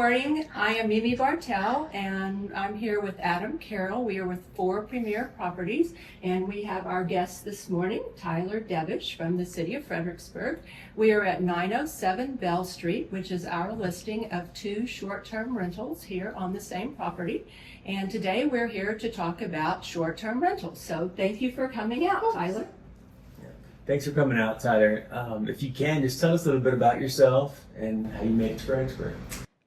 morning. I am Mimi Bartel, and I'm here with Adam Carroll. We are with 4 Premier Properties, and we have our guest this morning, Tyler Debish from the City of Fredericksburg. We are at 907 Bell Street, which is our listing of 2 short-term rentals here on the same property. And today we're here to talk about short-term rentals. So thank you for coming out, Tyler. Thanks for coming out, Tyler. If you can, just tell us a little bit about yourself and how you made it to Fredericksburg.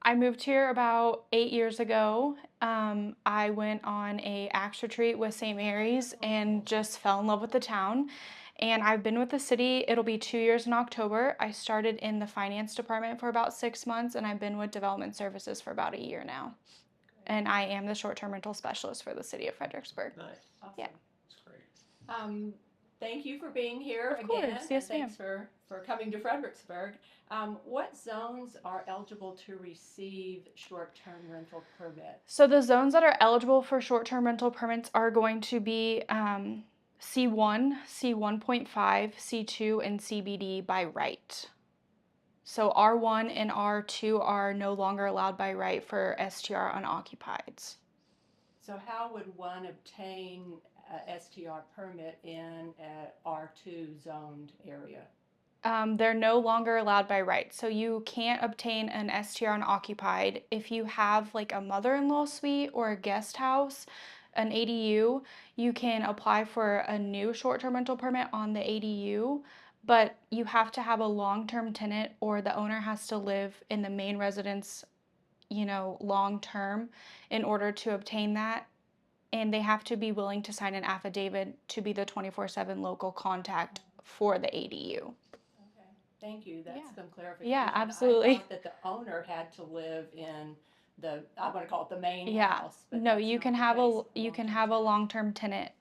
I moved here about 8 years ago. I went on a Acts retreat with St. Mary's and just fell in love with the town. And I've been with the city. It'll be 2 years in October. I started in the finance department for about 6 months, and I've been with development services for about a year now. And I am the short-term rental specialist for the City of Fredericksburg. Nice. Awesome. Yeah. That's great. Thank you for being here Of again. course. Yes, and thanks for coming to Fredericksburg. What zones are eligible to receive short-term rental permits? So the zones that are eligible for short-term rental permits are going to be C1, C1.5, C2, and CBD by right. So R1 and R2 are no longer allowed by right for STR unoccupieds. So how would one obtain a STR permit in an R2 zoned area? They're no longer allowed by right. So you can't obtain an STR unoccupied if you have like a mother-in-law suite or a guest house, an ADU. You can apply for a new short-term rental permit on the ADU, but you have to have a long-term tenant or the owner has to live in the main residence, long-term in order to obtain that. And they have to be willing to sign an affidavit to be the 24/7 local contact for the ADU. Thank you. That's some clarification. Yeah, absolutely. I thought that the owner had to live in I want to call it the main Yeah. house. But No, that's you not can the have case. you can have a long-term tenant.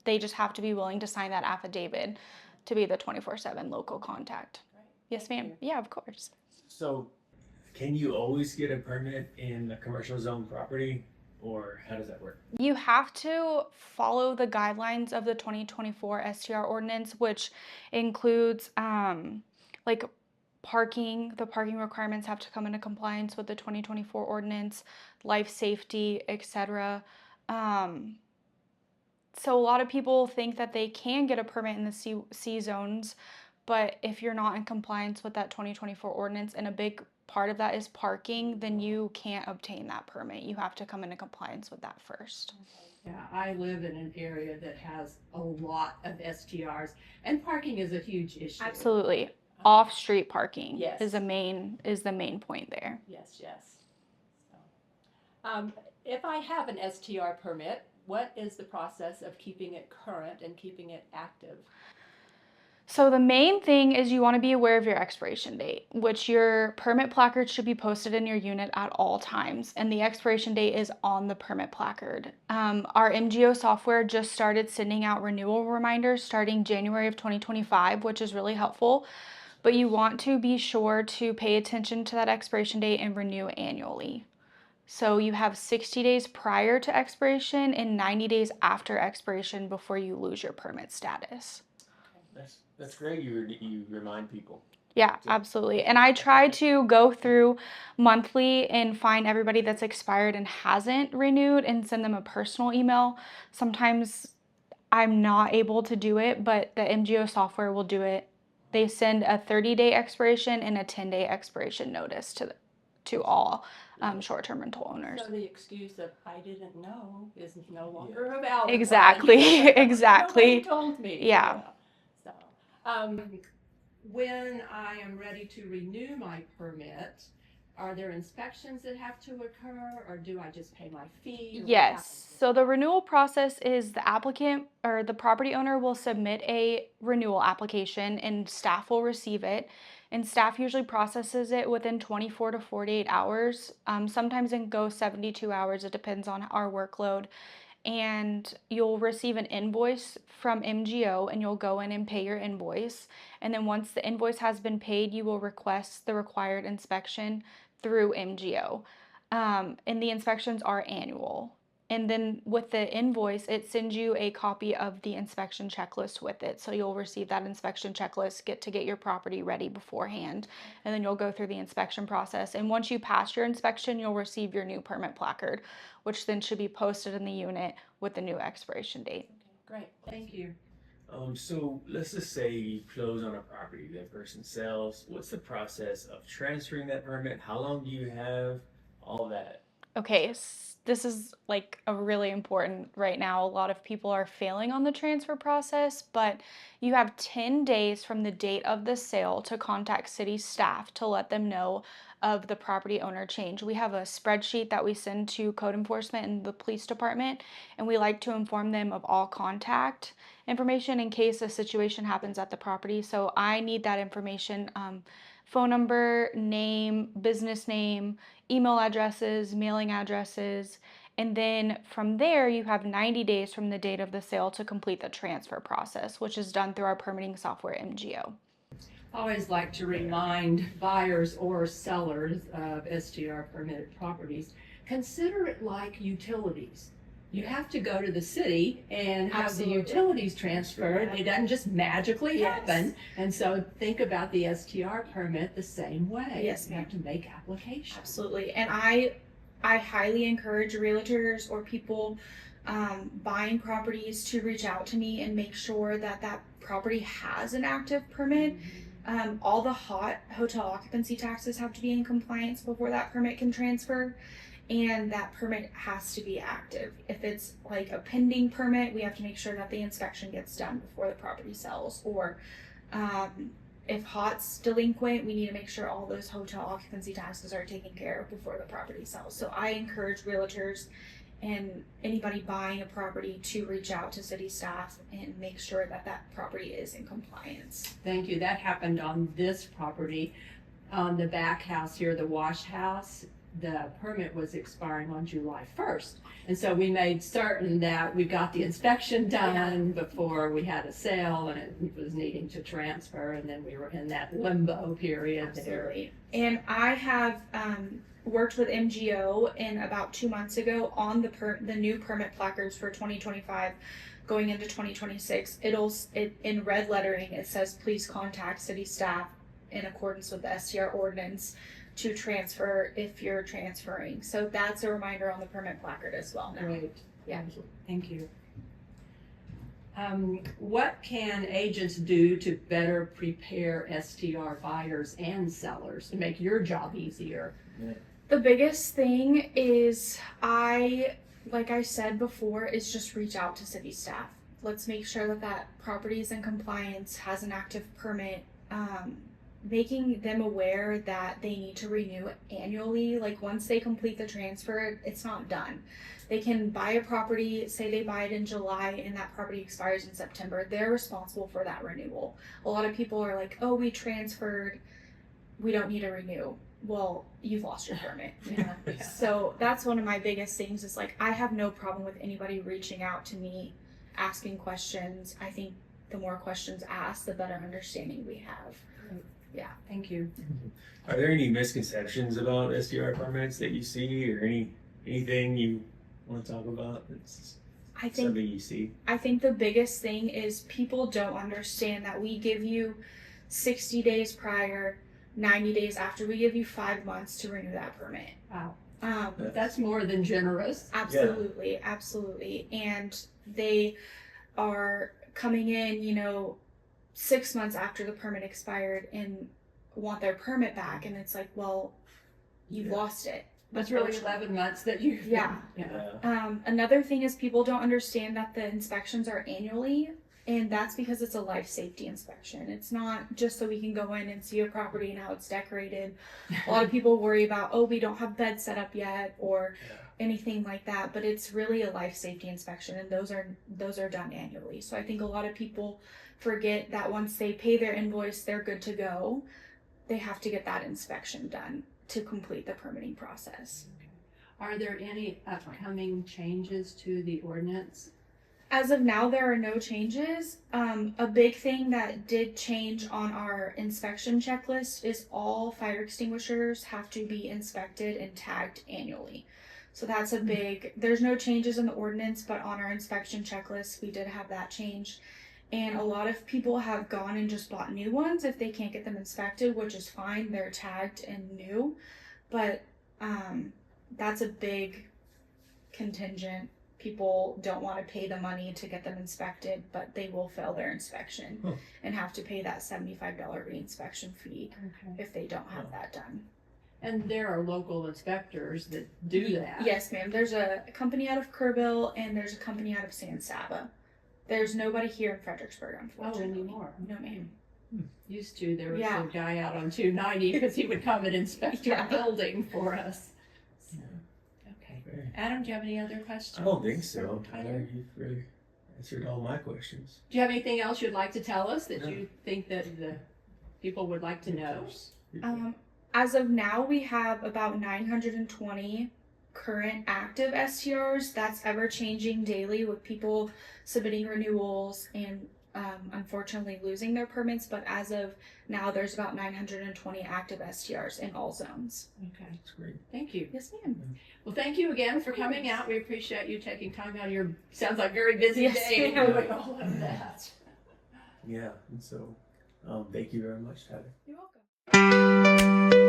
They just have to be willing to sign that affidavit to be the 24/7 local contact. Right. Yes, Thank ma'am. you. Yeah, of course. So, can you always get a permit in a commercial zone property, or how does that work? You have to follow the guidelines of the 2024 STR ordinance, which includes like parking. The parking requirements have to come into compliance with the 2024 ordinance, life safety, etc. So a lot of people think that they can get a permit in the C zones, but if you're not in compliance with that 2024 ordinance, and a big part of that is parking, then you can't obtain that permit. You have to come into compliance with that first. Yeah, I live in an area that has a lot of STRs, and parking is a huge issue. Absolutely. Off-street parking Yes. is the main point there. Yes. So, if I have an STR permit, what is the process of keeping it current and keeping it active? So the main thing is you want to be aware of your expiration date, which your permit placard should be posted in your unit at all times, and the expiration date is on the permit placard. Our MGO software just started sending out renewal reminders starting January of 2025, which is really helpful, but you want to be sure to pay attention to that expiration date and renew annually. So you have 60 days prior to expiration and 90 days after expiration before you lose your permit status. That's great. You remind people. Yeah, absolutely. And I try to go through monthly and find everybody that's expired and hasn't renewed and send them a personal email. Sometimes I'm not able to do it, but the MGO software will do it. They send a 30-day expiration and a 10-day expiration notice to all short-term rental owners. So the excuse of I didn't know is no longer valid. Exactly. Exactly. Nobody told me. Yeah. So, when I am ready to renew my permit, are there inspections that have to occur, or do I just pay my fee? Yes. So the renewal process is the applicant or the property owner will submit a renewal application and staff will receive it. And staff usually processes it within 24 to 48 hours. Sometimes it can go 72 hours. It depends on our workload. And you'll receive an invoice from MGO and you'll go in and pay your invoice. And then once the invoice has been paid, you will request the required inspection through MGO. And the inspections are annual. And then with the invoice, it sends you a copy of the inspection checklist with it. So you'll receive that inspection checklist, get your property ready beforehand, and then you'll go through the inspection process. And once you pass your inspection, you'll receive your new permit placard, which then should be posted in the unit with the new expiration date. Great, thank you. So let's just say you close on a property, that person sells. What's the process of transferring that permit? How long do you have? All that. Okay, this is like a really important right now. A lot of people are failing on the transfer process, but you have 10 days from the date of the sale to contact city staff to let them know of the property owner change. We have a spreadsheet that we send to code enforcement and the police department, and we like to inform them of all contact information in case a situation happens at the property. So I need that information, phone number, name, business name, email addresses, mailing addresses, and then from there you have 90 days from the date of the sale to complete the transfer process, which is done through our permitting software, MGO. I always like to remind buyers or sellers of STR permitted properties, consider it like utilities. You have to go to the city and have Absolutely. the utilities transferred. It doesn't just magically happen. And so think about the STR permit the same way. Yes, You have to make applications. Absolutely. And I highly encourage realtors or people buying properties to reach out to me and make sure that that property has an active permit. All the hot hotel occupancy taxes have to be in compliance before that permit can transfer. And that permit has to be active. If it's like a pending permit, we have to make sure that the inspection gets done before the property sells. Or if hot's delinquent, we need to make sure all those hotel occupancy taxes are taken care of before the property sells. So I encourage realtors and anybody buying a property to reach out to city staff and make sure that that property is in compliance. Thank you. That happened on this property. On the back house here, the wash house, the permit was expiring on July 1st. And so we made certain that we got the inspection done before we had a sale, and it was needing to transfer, and then we were in that limbo period. Absolutely. And I have worked with MGO and about 2 months ago on the new permit placards for 2025 going into 2026. In red lettering, it says, please contact city staff in accordance with the STR ordinance to transfer if you're transferring. So that's a reminder on the permit placard as well now. Great. Yeah. Thank you. What can agents do to better prepare STR buyers and sellers to make your job easier? The biggest thing is like I said before, is just reach out to city staff. Let's make sure that that property is in compliance, has an active permit, making them aware that they need to renew annually. Like once they complete the transfer, it's not done. They can buy a property, say they buy it in July and that property expires in September. They're responsible for that renewal. A lot of people are like, oh, we transferred, we don't need to renew. Well, you've lost your permit. You know? Yeah. So that's one of my biggest things is like, I have no problem with anybody reaching out to me, asking questions. I think the more questions asked, the better understanding we have. Yeah. Thank you. Are there any misconceptions about STR permits that you see, or anything you want to talk about that's something you see? I think the biggest thing is people don't understand that we give you 60 days prior, 90 days after. We give you 5 months to renew that permit. Wow. That's more than generous. Absolutely, absolutely. And they are coming in, 6 months after the permit expired and want their permit back, and it's like, well, you lost it. That's really 11 months that you. Yeah. Another thing is people don't understand that the inspections are annually, and that's because it's a life safety inspection. It's not just so we can go in and see a property and how it's decorated. A lot of people worry about, oh, we don't have beds set up yet or anything like that, but it's really a life safety inspection, and those are done annually. So I think a lot of people forget that once they pay their invoice, they're good to go. They have to get that inspection done to complete the permitting process. Are there any upcoming changes to the ordinance? As of now, there are no changes. A big thing that did change on our inspection checklist is all fire extinguishers have to be inspected and tagged annually. So that's a big, there's no changes in the ordinance, but on our inspection checklist, we did have that changed. And a lot of people have gone and just bought new ones if they can't get them inspected, which is fine. They're tagged and new. But that's a big contingent. People don't want to pay the money to get them inspected, but they will fail their inspection and have to pay that $75 re-inspection fee if they don't have that done. And there are local inspectors that do that. Yes, ma'am. There's a company out of Kerrville and there's a company out of San Saba. There's nobody here in Fredericksburg, unfortunately. Anymore. No, ma'am. Used to, there was Yeah. a guy out on 290 because he would come and inspect our building for us. So, okay. Okay. Adam, do you have any other questions? I don't think so. Tyler, you've really answered all my questions. Do you have anything else you'd like to tell us that you think that the people would like to know? As of now, we have about 920 current active STRs. That's ever changing daily with people submitting renewals and unfortunately losing their permits. But as of now, there's about 920 active STRs in all zones. Okay. That's great. Thank you. Yes, ma'am. Well, thank you again for coming out. We appreciate you taking time out of your, sounds like very busy Yes, day ma'am. doing all of that. Yeah, and so thank you very much, Tyler. You're welcome.